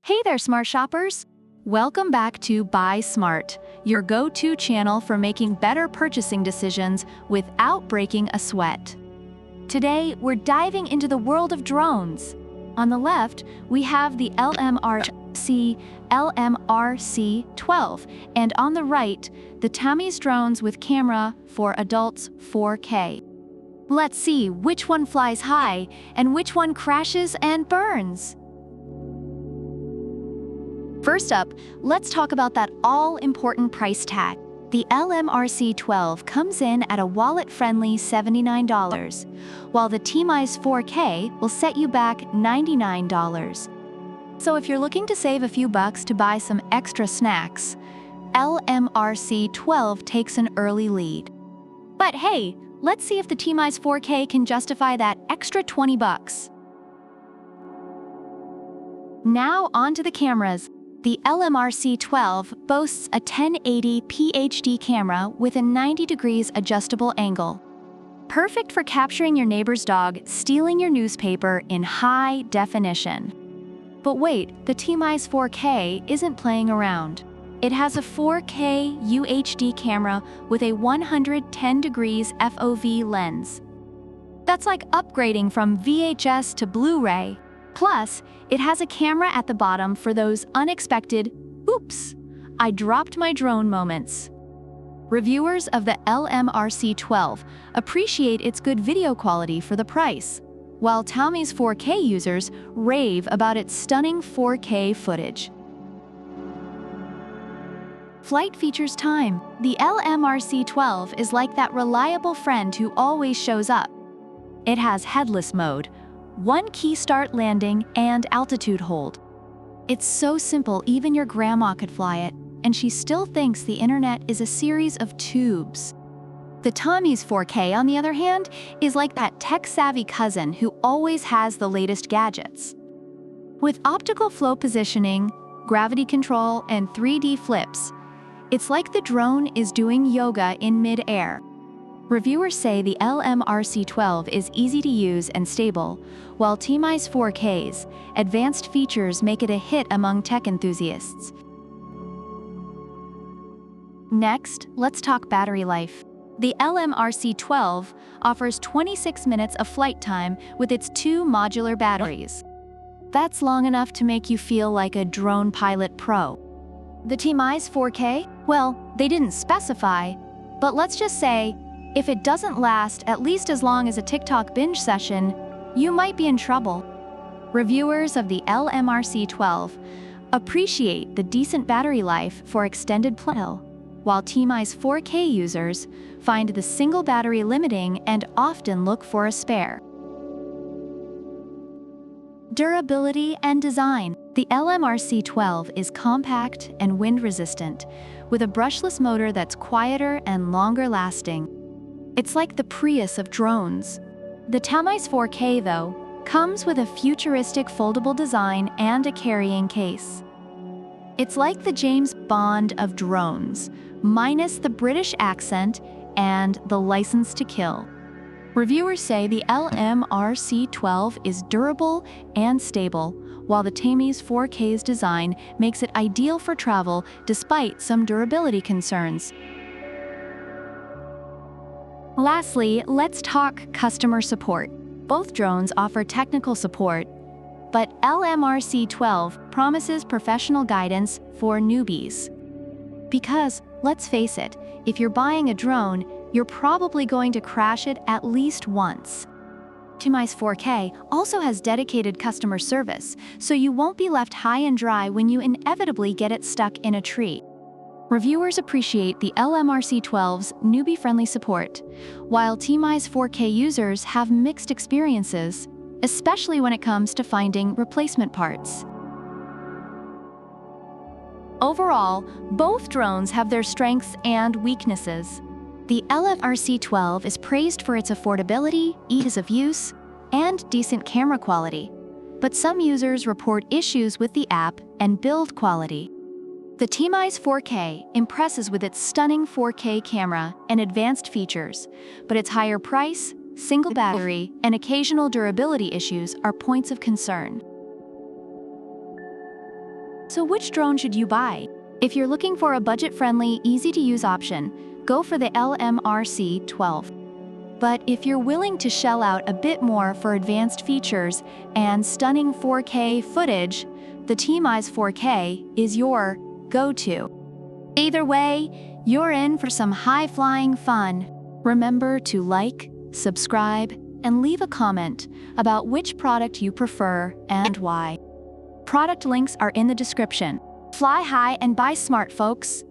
Hey there, smart shoppers! Welcome back to Buy Smart, your go-to channel for making better purchasing decisions without breaking a sweat. Today, we're diving into the world of drones. On the left, we have the LMRC-12, and on the right, the Tamiz drones with camera for adults 4K. Let's see which one flies high and which one crashes and burns. First up, let's talk about that all-important price tag. The LMRC-12 comes in at a wallet-friendly $79, while the Tamiz 4K will set you back $99. So if you're looking to save a few bucks to buy some extra snacks, LMRC-12 takes an early lead. But hey, let's see if the Tamiz 4K can justify that extra 20 bucks. Now onto the cameras. The LMRC-12 boasts a 1080p HD camera with a 90 degrees adjustable angle. Perfect for capturing your neighbor's dog stealing your newspaper in high definition. But wait, the Tamiz 4K isn't playing around. It has a 4K UHD camera with a 110 degrees FOV lens. That's like upgrading from VHS to Blu-ray. Plus, it has a camera at the bottom for those unexpected, oops, I dropped my drone moments. Reviewers of the LMRC-12 appreciate its good video quality for the price, while Tamiz 4K users rave about its stunning 4K footage. Flight features time. The LMRC-12 is like that reliable friend who always shows up. It has headless mode, one key start landing, and altitude hold. It's so simple even your grandma could fly it, and she still thinks the internet is a series of tubes. The Tamiz 4K, on the other hand, is like that tech-savvy cousin who always has the latest gadgets. With optical flow positioning, gravity control, and 3D flips, it's like the drone is doing yoga in mid-air. Reviewers say the LMRC-12 is easy to use and stable, while Tamiz 4K's advanced features make it a hit among tech enthusiasts. Next, let's talk battery life. The LMRC-12 offers 26 minutes of flight time with its two modular batteries. That's long enough to make you feel like a drone pilot pro. The Tamiz 4K? Well, they didn't specify, but let's just say, if it doesn't last at least as long as a TikTok binge session, you might be in trouble. Reviewers of the LMRC-12 appreciate the decent battery life for extended play, while Tamiz 4K users find the single battery limiting and often look for a spare. Durability and design. The LMRC-12 is compact and wind-resistant, with a brushless motor that's quieter and longer-lasting. It's like the Prius of drones. The Tamiz 4K, though, comes with a futuristic foldable design and a carrying case. It's like the James Bond of drones, minus the British accent and the license to kill. Reviewers say the LMRC-12 is durable and stable, while the Tamiz 4K's design makes it ideal for travel despite some durability concerns. Lastly, let's talk customer support. Both drones offer technical support, but LMRC-12 promises professional guidance for newbies. Because, let's face it, if you're buying a drone, you're probably going to crash it at least once. Tamiz 4K also has dedicated customer service, so you won't be left high and dry when you inevitably get it stuck in a tree. Reviewers appreciate the LMRC-12's newbie-friendly support, while Tamiz 4K users have mixed experiences, especially when it comes to finding replacement parts. Overall, both drones have their strengths and weaknesses. The LMRC-12 is praised for its affordability, ease of use, and decent camera quality, but some users report issues with the app and build quality. The Tamiz 4K impresses with its stunning 4K camera and advanced features, but its higher price, single battery, and occasional durability issues are points of concern. So which drone should you buy? If you're looking for a budget-friendly, easy-to-use option, go for the LMRC-12. But if you're willing to shell out a bit more for advanced features and stunning 4K footage, the T-Mize 4K is your go-to. Either way, you're in for some high-flying fun. Remember to like, subscribe, and leave a comment about which product you prefer and why. Product links are in the description. Fly high and buy smart, folks.